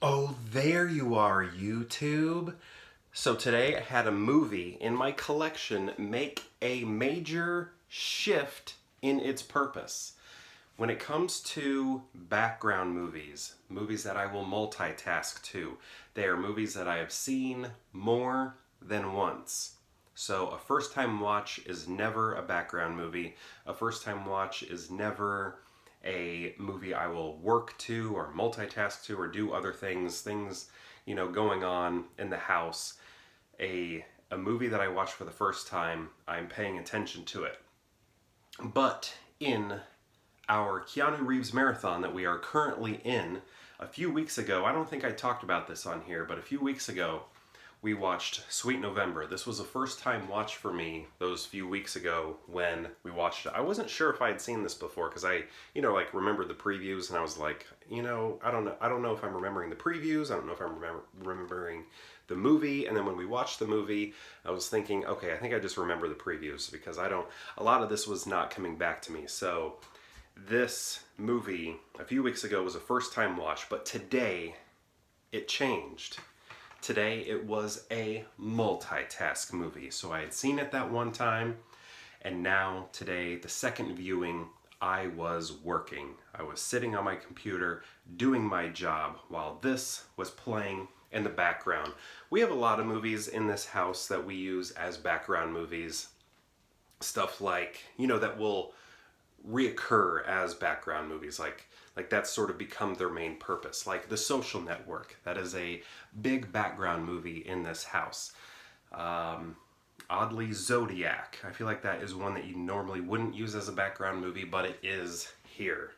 Oh, there you are, YouTube. So today I had a movie in my collection make a major shift in its purpose. When it comes to background movies, movies that I will multitask to, they are movies that I have seen more than once. So a first time watch is never a background movie. A first time watch is never a movie I will work to or multitask to or do other things, going on in the house. A movie that I watch for the first time, I'm paying attention to it. But in our Keanu Reeves marathon that we are currently in, a few weeks ago, I don't think I talked about this on here, but a few weeks ago, we watched Sweet November. This was a first time watch for me those few weeks ago when we watched it. I wasn't sure if I had seen this before because I, remembered the previews and I was like, I don't know if I'm remembering the previews. I don't know if I'm remembering the movie. And then when we watched the movie, I was thinking, okay, I think I just remember the previews because a lot of this was not coming back to me. So this movie a few weeks ago was a first time watch, but today it changed. Today it was a multitask movie. So I had seen it that one time, and now today, the second viewing, I was working. I was sitting on my computer doing my job while this was playing in the background. We have a lot of movies in this house that we use as background movies. Stuff like, that will reoccur as background movies, like that's sort of become their main purpose, like The Social Network. That is a big background movie in this house. Oddly, Zodiac, I feel like that is one that you normally wouldn't use as a background movie, but it is here.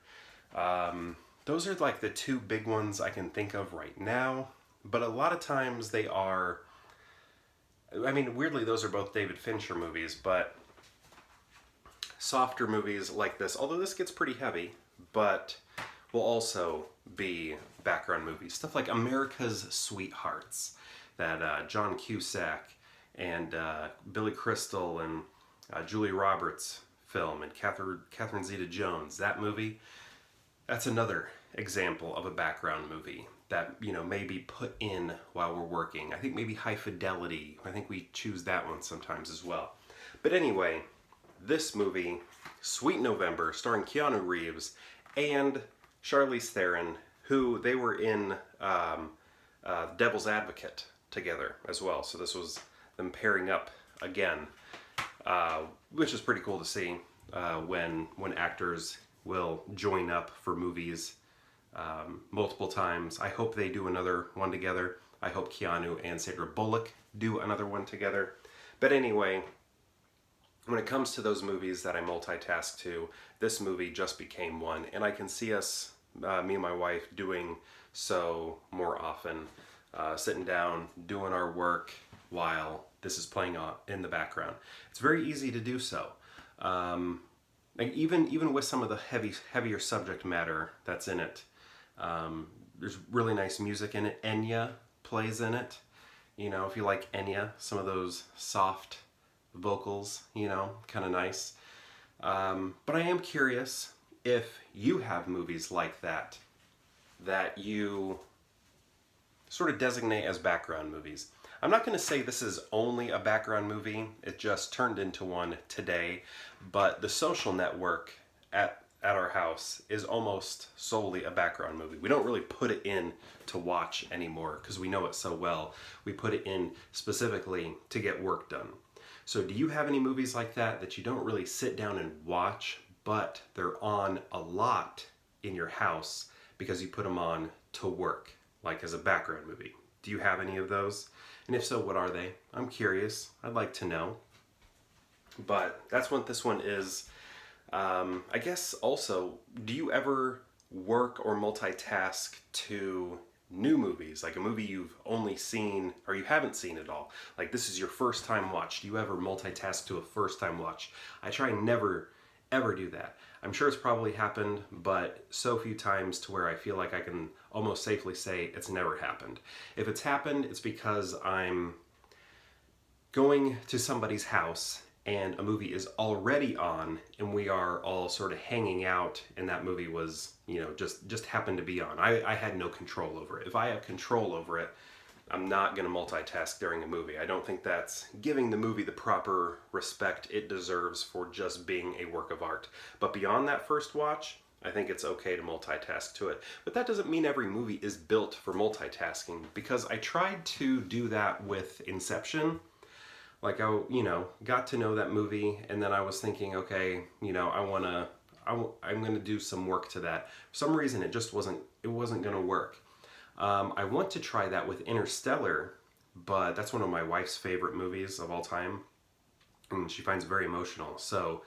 Those are like the two big ones I can think of right now, but a lot of times they are, weirdly those are both David Fincher movies, but softer movies like this, although this gets pretty heavy, but will also be background movies. Stuff like America's Sweethearts, that John Cusack and Billy Crystal and Julia Roberts film, and Catherine Zeta-Jones. That movie, that's another example of a background movie that, may be put in while we're working. I think maybe High Fidelity. I think we choose that one sometimes as well. But anyway, this movie, Sweet November, starring Keanu Reeves and Charlize Theron, who they were in Devil's Advocate together as well. So this was them pairing up again, which is pretty cool to see when actors will join up for movies multiple times. I hope they do another one together. I hope Keanu and Sandra Bullock do another one together. But anyway, when it comes to those movies that I multitask to, this movie just became one, and I can see us, me and my wife, doing so more often, sitting down, doing our work while this is playing on in the background. It's very easy to do so. Even with some of the heavier subject matter that's in it, there's really nice music in it. Enya plays in it. If you like Enya, some of those soft vocals, kind of nice. But I am curious if you have movies like that you sort of designate as background movies. I'm not going to say this is only a background movie. It just turned into one today. But The Social Network at our house is almost solely a background movie. We don't really put it in to watch anymore because we know it so well. We put it in specifically to get work done. So do you have any movies like that you don't really sit down and watch, but they're on a lot in your house because you put them on to work, like as a background movie? Do you have any of those? And if so, what are they? I'm curious. I'd like to know. But that's what this one is. I guess also, do you ever work or multitask to new movies, like a movie you've only seen or you haven't seen at all? Like this is your first time watch. Do you ever multitask to a first time watch? I try never ever do that. I'm sure it's probably happened, but so few times to where I feel like I can almost safely say it's never happened. If it's happened, it's because I'm going to somebody's house and a movie is already on and we are all sort of hanging out and that movie was, just happened to be on. I had no control over it. If I have control over it, I'm not going to multitask during a movie. I don't think that's giving the movie the proper respect it deserves for just being a work of art. But beyond that first watch, I think it's okay to multitask to it. But that doesn't mean every movie is built for multitasking, because I tried to do that with Inception. Like got to know that movie, and then I was thinking, okay, I'm going to do some work to that. For some reason, it wasn't going to work. I want to try that with Interstellar, but that's one of my wife's favorite movies of all time, and she finds it very emotional. So,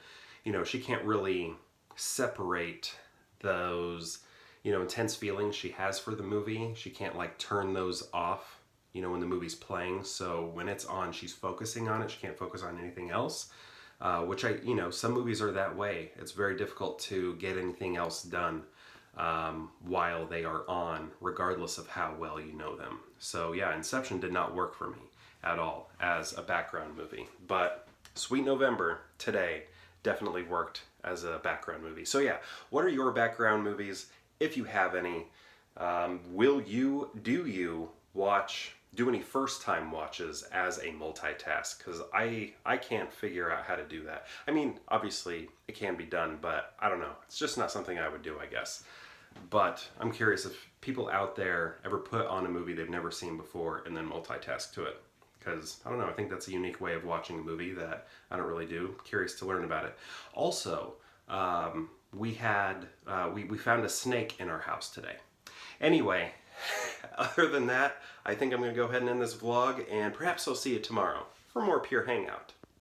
she can't really separate those, intense feelings she has for the movie. She can't like turn those off, when the movie's playing. So when it's on, she's focusing on it. She can't focus on anything else. Which some movies are that way. It's very difficult to get anything else done while they are on, regardless of how well you know them. So yeah, Inception did not work for me at all as a background movie. But Sweet November today definitely worked as a background movie. So yeah, what are your background movies, if you have any? Do you do any first time watches as a multitask? Because I can't figure out how to do that. I mean, obviously it can be done, but I don't know. It's just not something I would do, I guess. But I'm curious if people out there ever put on a movie they've never seen before and then multitask to it. Because, I don't know, I think that's a unique way of watching a movie that I don't really do. Curious to learn about it. Also, we found a snake in our house today. Anyway, other than that, I think I'm going to go ahead and end this vlog, and perhaps I'll see you tomorrow for more Pure Hangout.